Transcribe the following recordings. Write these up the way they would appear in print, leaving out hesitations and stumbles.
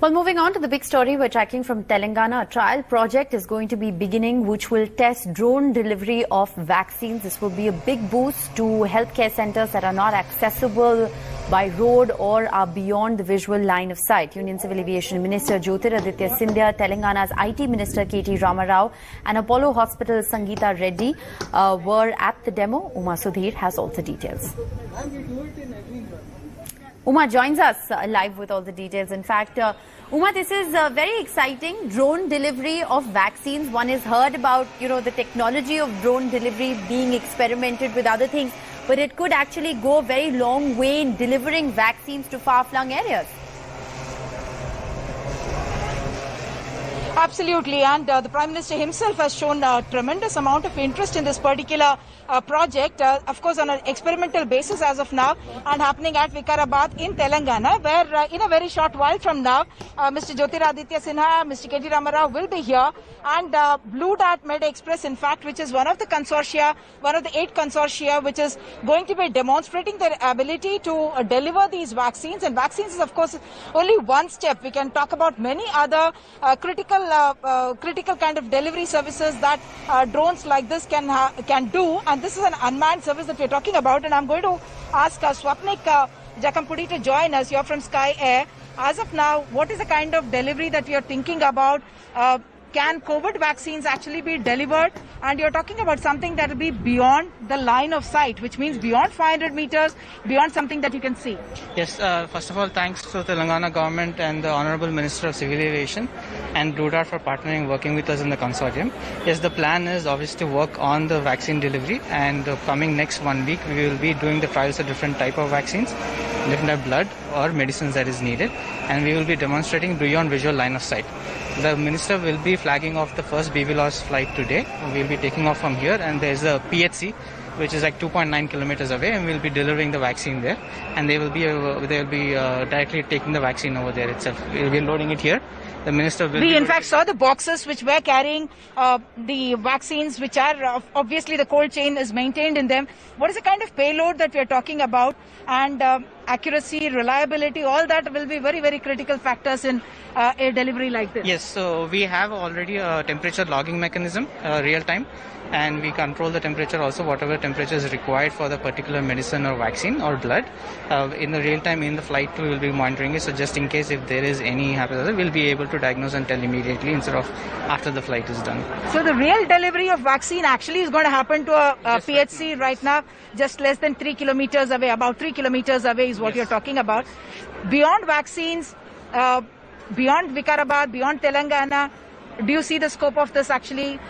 Well, moving on to the big story we're tracking from Telangana, a trial project is going to be beginning which will test drone delivery of vaccines. This will be a big boost to healthcare centers that are not accessible by road or are beyond the visual line of sight. Union Civil Aviation Minister Jyotiraditya Scindia, Telangana's IT Minister K.T. Ramarao and Apollo Hospital's Sangeeta Reddy were at the demo. Uma Sudhir has all the details. Uma joins us live with all the details. In fact, Uma, this is very exciting. Drone delivery of vaccines. One has heard about, the technology of drone delivery being experimented with other things, but it could actually go a very long way in delivering vaccines to far-flung areas. Absolutely, and the Prime Minister himself has shown a tremendous amount of interest in this particular project, of course on an experimental basis as of now, and happening at Vikarabad in Telangana, where in a very short while from now, Mr. Jyotiraditya Scindia, Mr. K.T. Ramarao will be here, and Blue Dart Med Express, in fact, which is one of the consortia, one of the 8 consortia, which is going to be demonstrating their ability to deliver these vaccines. And vaccines is, of course, only one step. We can talk about many other critical kind of delivery services that drones like this can do, and this is an unmanned service that we're talking about. And I'm going to ask Swapnik Jakkampuddi to join us here from Skye. As of now, what is the kind of delivery that we are thinking about? Can COVID vaccines actually be delivered? And you're talking about something that will be beyond the line of sight, which means beyond 500 meters, beyond something that you can see. Yes, first of all, thanks to the Telangana government and the Honorable Minister of Civil Aviation and Blue Dart for partnering, working with us in the consortium. Yes, the plan is obviously to work on the vaccine delivery, and coming next 1 week, we will be doing the trials of different type of vaccines, different type of blood or medicines that is needed, and we will be demonstrating beyond visual line of sight. The Minister will be flagging off the first BVLOS flight today. We'll be taking off from here, and there's a PHC, which is like 2.9 kilometers away, and we'll be delivering the vaccine there. And they will be directly taking the vaccine over there itself. We'll be loading it here. The Minister will. We in fact saw the boxes which were carrying the vaccines, which are obviously the cold chain is maintained in them. What is the kind of payload that we are talking about? And accuracy, reliability, all that will be very, very critical factors in a delivery like this. Yes, so we have already a temperature logging mechanism, real time, and we control the temperature also, whatever temperature is required for the particular medicine or vaccine or blood. In the real time in the flight too, we will be monitoring it, so just in case if there is any happen, we'll be able to diagnose and tell immediately instead of after the flight is done. So the real delivery of vaccine actually is going to happen to a PHC right now, just less than 3 kilometers away, about 3 kilometers away is what you're talking about. Beyond vaccines, beyond Vikarabad, beyond Telangana, do you see the scope of this actually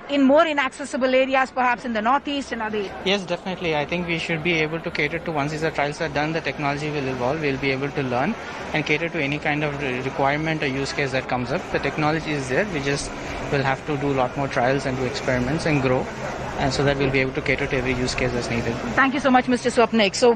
in more inaccessible areas, perhaps in the northeast and other areas? Yes, definitely. I think we should be able to cater to, once these trials are done, the technology will evolve. We'll be able to learn and cater to any kind of requirement or use case that comes up. The technology is there. We just will have to do a lot more trials and do experiments and grow. And so that we'll be able to cater to every use case that's needed. Thank you so much, Mr. Swapnik. So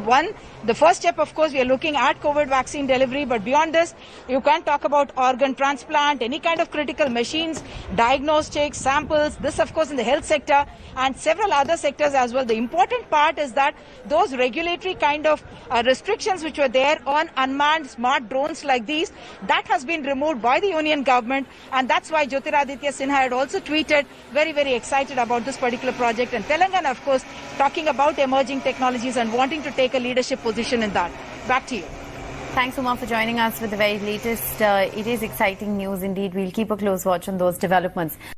the first step, of course, we are looking at COVID vaccine delivery, but beyond this, you can talk about organ transplant, any kind of critical machines, diagnostics, samples, this, of course, in the health sector and several other sectors as well. The important part is that those regulatory kind of restrictions which were there on unmanned smart drones like these, that has been removed by the union government, and that's why Jyotiraditya Scindia had also tweeted very, very excited about this particular project. And Telangana, of course, talking about emerging technologies and wanting to take a leadership position in that. Back to you. Thanks, Uma, for joining us with the very latest. It is exciting news indeed. We'll keep a close watch on those developments.